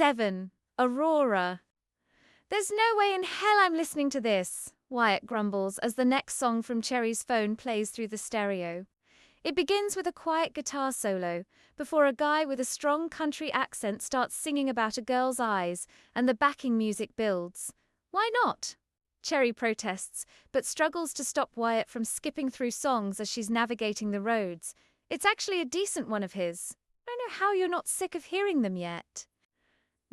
7. Aurora. There's no way in hell I'm listening to this, Wyatt grumbles as the next song from Cherry's phone plays through the stereo. It begins with a quiet guitar solo, before a guy with a strong country accent starts singing about a girl's eyes, and the backing music builds. Why not? Cherry protests, but struggles to stop Wyatt from skipping through songs as she's navigating the roads. It's actually a decent one of his. I don't know how you're not sick of hearing them yet.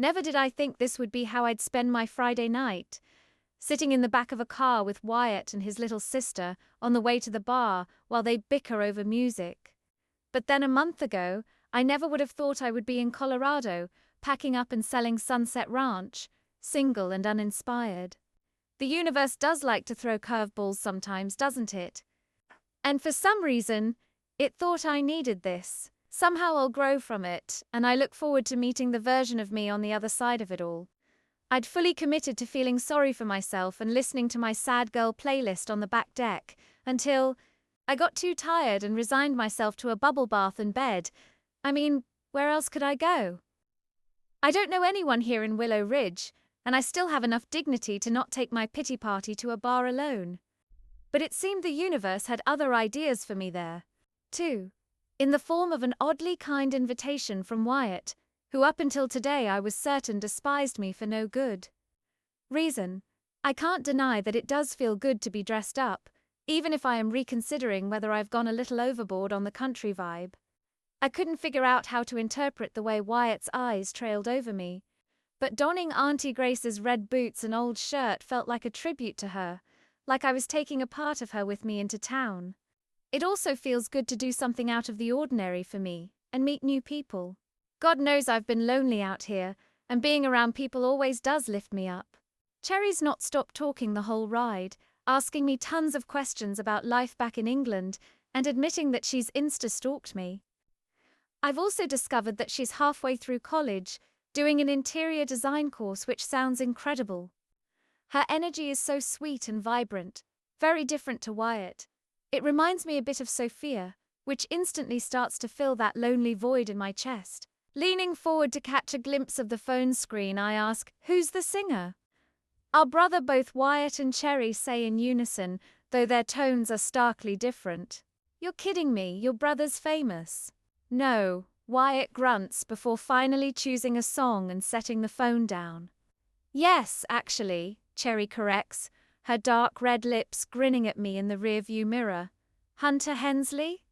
Never did I think this would be how I'd spend my Friday night. Sitting in the back of a car with Wyatt and his little sister on the way to the bar while they bicker over music. But then a month ago, I never would have thought I would be in Colorado, packing up and selling Sunset Ranch, single and uninspired. The universe does like to throw curveballs sometimes, doesn't it? And for some reason, it thought I needed this. Somehow I'll grow from it, and I look forward to meeting the version of me on the other side of it all. I'd fully committed to feeling sorry for myself and listening to my sad girl playlist on the back deck, until I got too tired and resigned myself to a bubble bath and bed. I mean, where else could I go? I don't know anyone here in Willow Ridge, and I still have enough dignity to not take my pity party to a bar alone. But it seemed the universe had other ideas for me there, too, in the form of an oddly kind invitation from Wyatt, who up until today I was certain despised me for no good reason. I can't deny that it does feel good to be dressed up, even if I am reconsidering whether I've gone a little overboard on the country vibe. I couldn't figure out how to interpret the way Wyatt's eyes trailed over me, but donning Auntie Grace's red boots and old shirt felt like a tribute to her, like I was taking a part of her with me into town. It also feels good to do something out of the ordinary for me, and meet new people. God knows I've been lonely out here, and being around people always does lift me up. Cherry's not stopped talking the whole ride, asking me tons of questions about life back in England, and admitting that she's Insta-stalked me. I've also discovered that she's halfway through college, doing an interior design course which sounds incredible. Her energy is so sweet and vibrant, very different to Wyatt. It reminds me a bit of Sophia, which instantly starts to fill that lonely void in my chest. Leaning forward to catch a glimpse of the phone screen, I ask, "Who's the singer?" Our brother both Wyatt and Cherry say in unison, though their tones are starkly different. "You're kidding me, your brother's famous." "No," Wyatt grunts before finally choosing a song and setting the phone down. "Yes, actually," Cherry corrects, her dark red lips grinning at me in the rearview mirror. "Hunter Hensley?"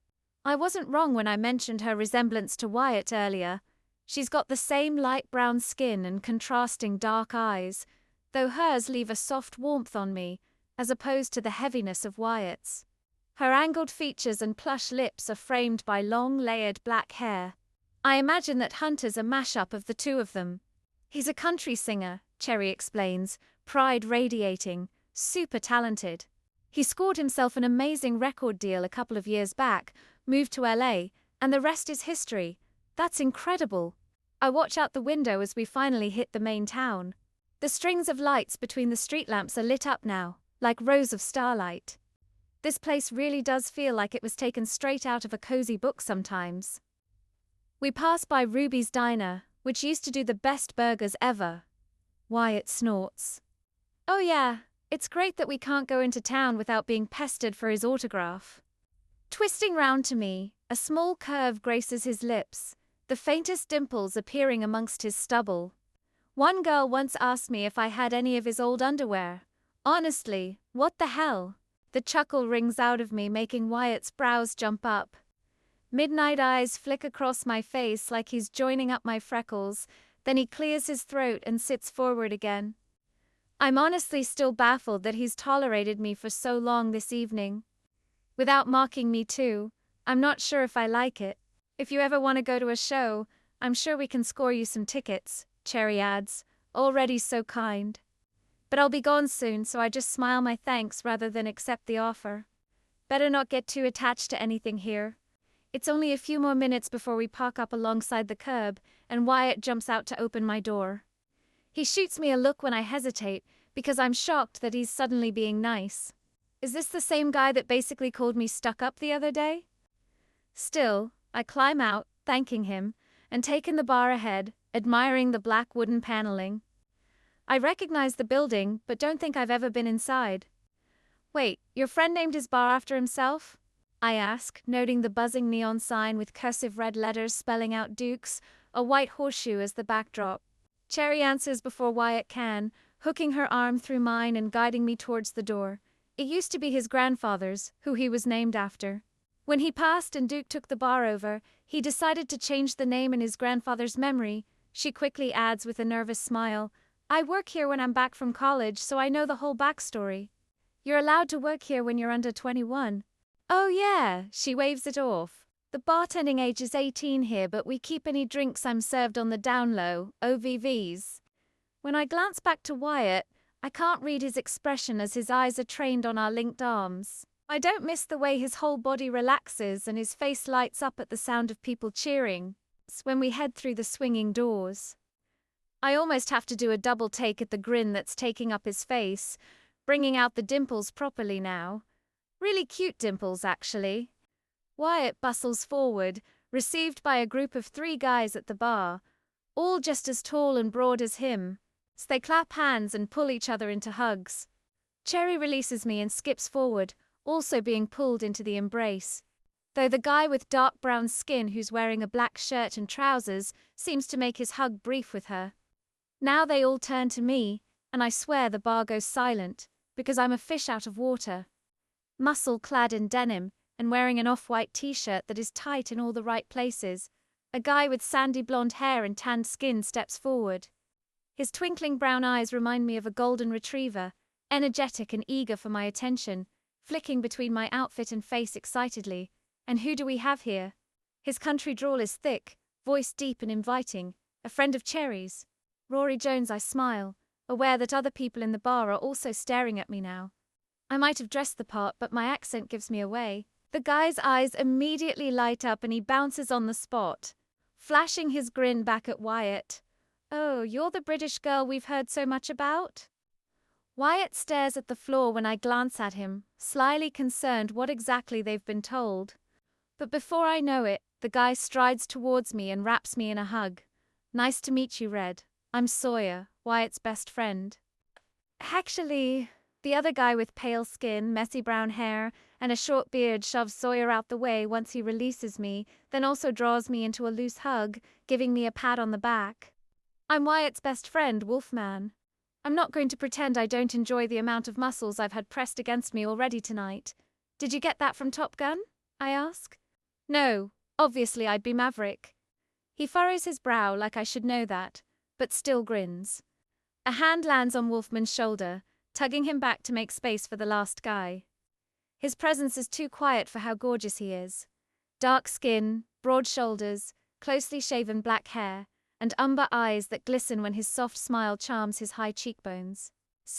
I wasn't wrong when I mentioned her resemblance to Wyatt earlier. She's got the same light brown skin and contrasting dark eyes, though hers leave a soft warmth on me, as opposed to the heaviness of Wyatt's. Her angled features and plush lips are framed by long, layered black hair. I imagine that Hunter's a mashup of the two of them. He's a country singer, Cherry explains, pride radiating, super talented. He scored himself an amazing record deal a couple of years back, moved to LA, and the rest is history. That's incredible. I watch out the window as we finally hit the main town. The strings of lights between the street lamps are lit up now, like rows of starlight. This place really does feel like it was taken straight out of a cozy book sometimes. We pass by Ruby's Diner, which used to do the best burgers ever. Wyatt snorts. "Oh yeah, it's great that we can't go into town without being pestered for his autograph." Twisting round to me, a small curve graces his lips, the faintest dimples appearing amongst his stubble. One girl once asked me if I had any of his old underwear. Honestly, what the hell? The chuckle rings out of me, making Wyatt's brows jump up. Midnight eyes flick across my face like he's joining up my freckles, then he clears his throat and sits forward again. I'm honestly still baffled that he's tolerated me for so long this evening. Without mocking me too, I'm not sure if I like it. "If you ever want to go to a show, I'm sure we can score you some tickets," Cherry adds, already so kind. But I'll be gone soon, so I just smile my thanks rather than accept the offer. Better not get too attached to anything here. It's only a few more minutes before we park up alongside the curb, and Wyatt jumps out to open my door. He shoots me a look when I hesitate, because I'm shocked that he's suddenly being nice. Is this the same guy that basically called me stuck up the other day? Still, I climb out, thanking him, and take in the bar ahead, admiring the black wooden paneling. I recognize the building, but don't think I've ever been inside. Wait, your friend named his bar after himself? I ask, noting the buzzing neon sign with cursive red letters spelling out Duke's, a white horseshoe as the backdrop. Cherry answers before Wyatt can, hooking her arm through mine and guiding me towards the door. It used to be his grandfather's, who he was named after. When he passed and Duke took the bar over, he decided to change the name in his grandfather's memory. She quickly adds with a nervous smile, I work here when I'm back from college, so I know the whole backstory. You're allowed to work here when you're under 21. Oh yeah, she waves it off. The bartending age is 18 here, but we keep any drinks I'm served on the down low, OVVs. When I glance back to Wyatt, I can't read his expression as his eyes are trained on our linked arms. I don't miss the way his whole body relaxes and his face lights up at the sound of people cheering when we head through the swinging doors. I almost have to do a double take at the grin that's taking up his face, bringing out the dimples properly now. Really cute dimples, actually. Wyatt bustles forward, received by a group of 3 guys at the bar, all just as tall and broad as him. So they clap hands and pull each other into hugs. Cherry releases me and skips forward, also being pulled into the embrace. Though the guy with dark brown skin who's wearing a black shirt and trousers seems to make his hug brief with her. Now they all turn to me, and I swear the bar goes silent, because I'm a fish out of water. Muscle-clad in denim, and wearing an off-white t-shirt that is tight in all the right places, a guy with sandy blonde hair and tanned skin steps forward. His twinkling brown eyes remind me of a golden retriever, energetic and eager for my attention, flicking between my outfit and face excitedly. And who do we have here? His country drawl is thick, voice deep and inviting, a friend of Cherry's. Rory Jones, I smile, aware that other people in the bar are also staring at me now. I might have dressed the part, but my accent gives me away. The guy's eyes immediately light up and he bounces on the spot, flashing his grin back at Wyatt. Oh, you're the British girl we've heard so much about? Wyatt stares at the floor when I glance at him, slyly concerned what exactly they've been told. But before I know it, the guy strides towards me and wraps me in a hug. Nice to meet you, Red. I'm Sawyer, Wyatt's best friend. Actually, the other guy with pale skin, messy brown hair, and a short beard shoves Sawyer out the way once he releases me, then also draws me into a loose hug, giving me a pat on the back. I'm Wyatt's best friend, Wolfman. I'm not going to pretend I don't enjoy the amount of muscles I've had pressed against me already tonight. Did you get that from Top Gun? I ask. No, obviously I'd be Maverick. He furrows his brow like I should know that, but still grins. A hand lands on Wolfman's shoulder, tugging him back to make space for the last guy. His presence is too quiet for how gorgeous he is. Dark skin, broad shoulders, closely shaven black hair, and umber eyes that glisten when his soft smile charms his high cheekbones.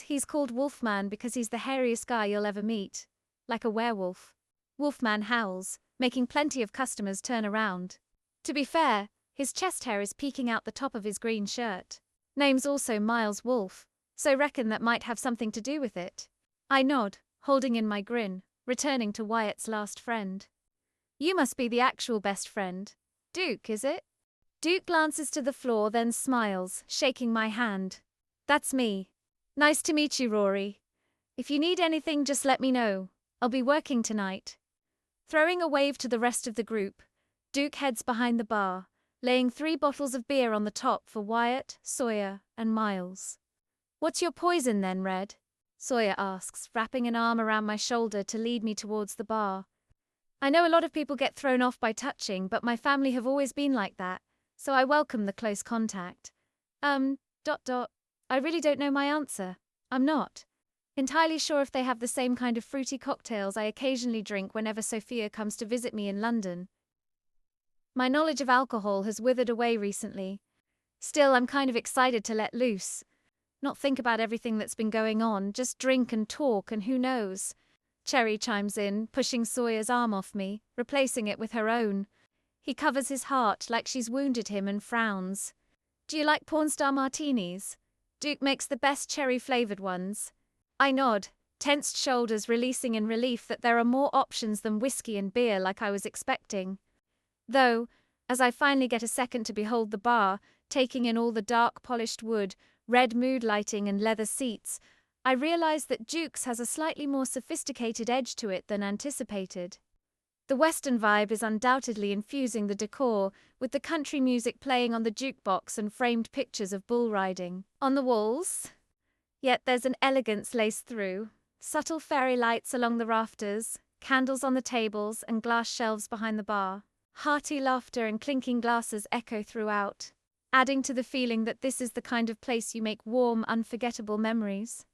He's called Wolfman because he's the hairiest guy you'll ever meet. Like a werewolf. Wolfman howls, making plenty of customers turn around. To be fair, his chest hair is peeking out the top of his green shirt. Name's also Miles Wolf, so reckon that might have something to do with it. I nod, holding in my grin, returning to Wyatt's last friend. You must be the actual best friend. Duke, is it? Duke glances to the floor, then smiles, shaking my hand. That's me. Nice to meet you, Rory. If you need anything, just let me know. I'll be working tonight. Throwing a wave to the rest of the group, Duke heads behind the bar, laying 3 bottles of beer on the top for Wyatt, Sawyer, and Miles. What's your poison then, Red? Sawyer asks, wrapping an arm around my shoulder to lead me towards the bar. I know a lot of people get thrown off by touching, but my family have always been like that, so I welcome the close contact. I really don't know my answer. I'm not entirely sure if they have the same kind of fruity cocktails I occasionally drink whenever Sophia comes to visit me in London. My knowledge of alcohol has withered away recently. Still, I'm kind of excited to let loose. Not think about everything that's been going on, just drink and talk, and who knows. Cherry chimes in, pushing Sawyer's arm off me, replacing it with her own. He covers his heart like she's wounded him and frowns. Do you like porn star martinis? Duke makes the best cherry-flavoured ones. I nod, tensed shoulders releasing in relief that there are more options than whiskey and beer like I was expecting. Though, as I finally get a second to behold the bar, Taking in all the dark polished wood, red mood lighting and leather seats, I realized that Duke's has a slightly more sophisticated edge to it than anticipated. The Western vibe is undoubtedly infusing the decor, with the country music playing on the jukebox and framed pictures of bull riding on the walls. Yet there's an elegance laced through, subtle fairy lights along the rafters, candles on the tables and glass shelves behind the bar. Hearty laughter and clinking glasses echo throughout, adding to the feeling that this is the kind of place you make warm, unforgettable memories.